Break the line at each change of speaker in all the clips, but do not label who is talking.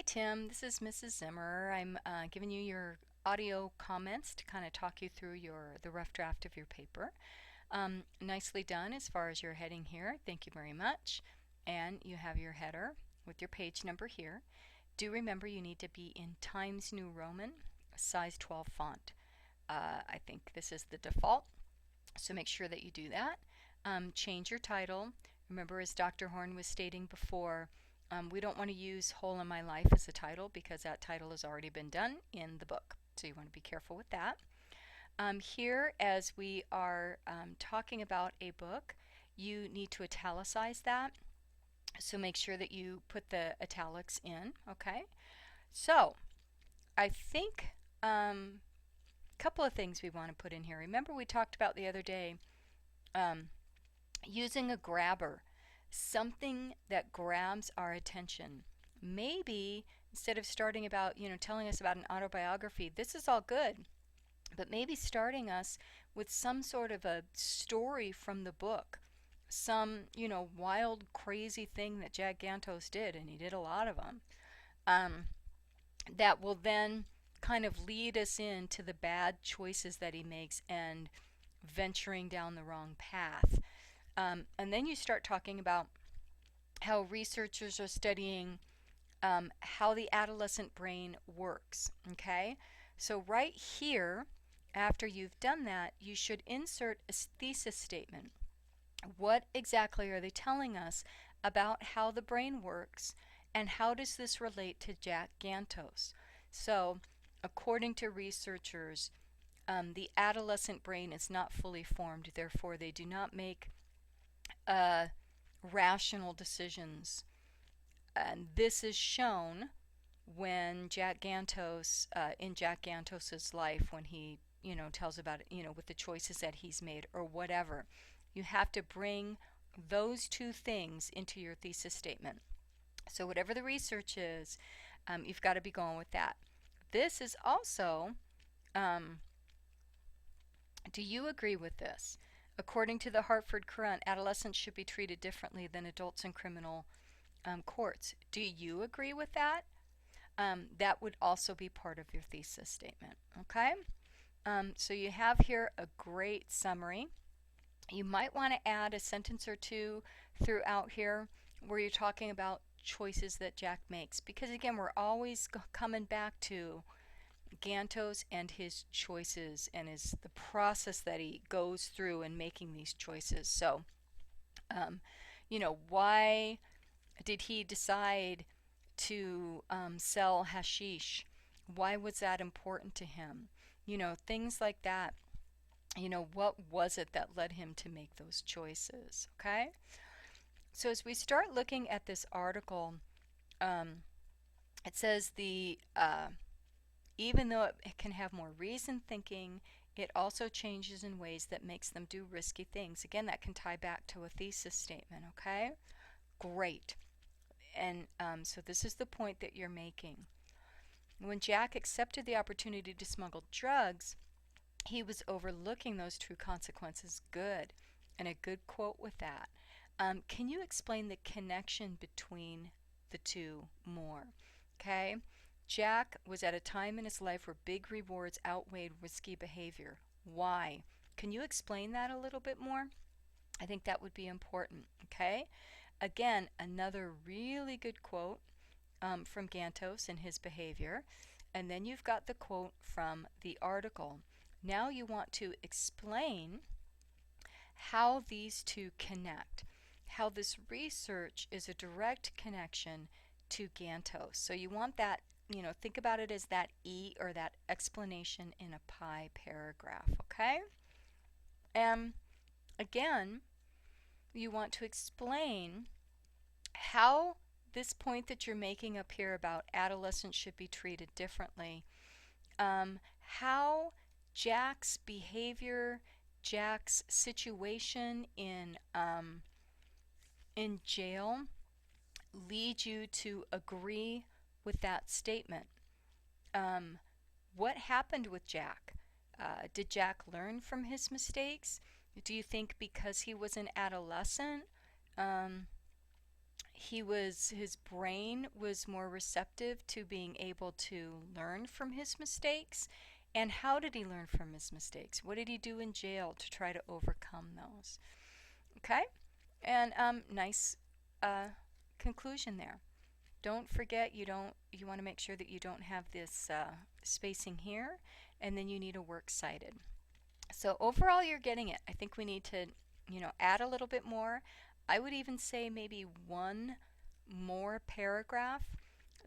Tim, this is Mrs. Zimmer. I'm giving you your audio comments to kind of talk you through the rough draft of your paper. Nicely done as far as your heading here. Thank you very much. And you have your header with your page number here. Do remember you need to be in Times New Roman, size 12 font. I think this is the default, so make sure that you do that. Change your title. Remember, as Dr. Horn was stating before, we don't want to use Hole in My Life as a title because that title has already been done in the book. So you want to be careful with that. Here, as we are talking about a book, you need to italicize that. So make sure that you put the italics in, okay? So I think a couple of things we want to put in here. Remember we talked about the other day um, using a grabber, something that grabs our attention. Maybe instead of starting about, telling us about an autobiography, this is all good, but maybe starting us with some sort of a story from the book, some, wild, crazy thing that Jack Gantos did, and he did a lot of them, um, that will then kind of lead us into the bad choices that he makes and venturing down the wrong path. And then you start talking about how researchers are studying how the adolescent brain works. Okay? So, right here, after you've done that, you should insert a thesis statement. What exactly are they telling us about how the brain works, and how does this relate to Jack Gantos? So, according to researchers, the adolescent brain is not fully formed, therefore, they do not make uh, rational decisions. And this is shown when Jack Gantos, in Jack Gantos's life, when he, tells about it, with the choices that he's made or whatever. You have to bring those two things into your thesis statement. So whatever the research is, you've got to be going with that. This is also, um, do you agree with this? According to the Hartford Courant, adolescents should be treated differently than adults in criminal courts. Do you agree with that? That would also be part of your thesis statement. Okay? So you have here a great summary. You might want to add a sentence or two throughout here where you're talking about choices that Jack makes, because again, we're always coming back to Gantos and his choices and the process that he goes through in making these choices. So, um, why did he decide to sell hashish? Why was that important to him? Things like that. What was it that led him to make those choices? Okay? So as we start looking at this article, um, it says even though it can have more reasoned thinking, it also changes in ways that makes them do risky things. Again, that can tie back to a thesis statement, okay? Great. And so this is the point that you're making. When Jack accepted the opportunity to smuggle drugs, he was overlooking those true consequences. Good. And a good quote with that. Can you explain the connection between the two more? Okay. Jack was at a time in his life where big rewards outweighed risky behavior. Why? Can you explain that a little bit more? I think that would be important. Okay. Again, another really good quote from Gantos and his behavior. And then you've got the quote from the article. Now you want to explain how these two connect, how this research is a direct connection to Gantos. So you want that, think about it as that E, or that explanation in a pie paragraph, okay? And again, you want to explain how this point that you're making up here about adolescents should be treated differently, how Jack's behavior, Jack's situation in jail lead you to agree with that statement. What happened with Jack? Did Jack learn from his mistakes? Do you think because he was an adolescent, um, his brain was more receptive to being able to learn from his mistakes. And how did he learn from his mistakes? What did he do in jail to try to overcome those? Okay, and nice uh, conclusion there. Don't forget, you want to make sure that you don't have this spacing here, and then you need a works cited. So overall, you're getting it. I think we need to, add a little bit more. I would even say maybe one more paragraph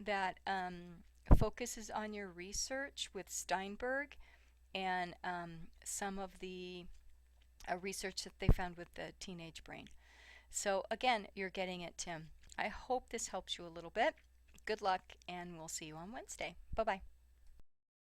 that focuses on your research with Steinberg and some of the research that they found with the teenage brain. So again, you're getting it, Tim. I hope this helps you a little bit. Good luck, and we'll see you on Wednesday. Bye bye.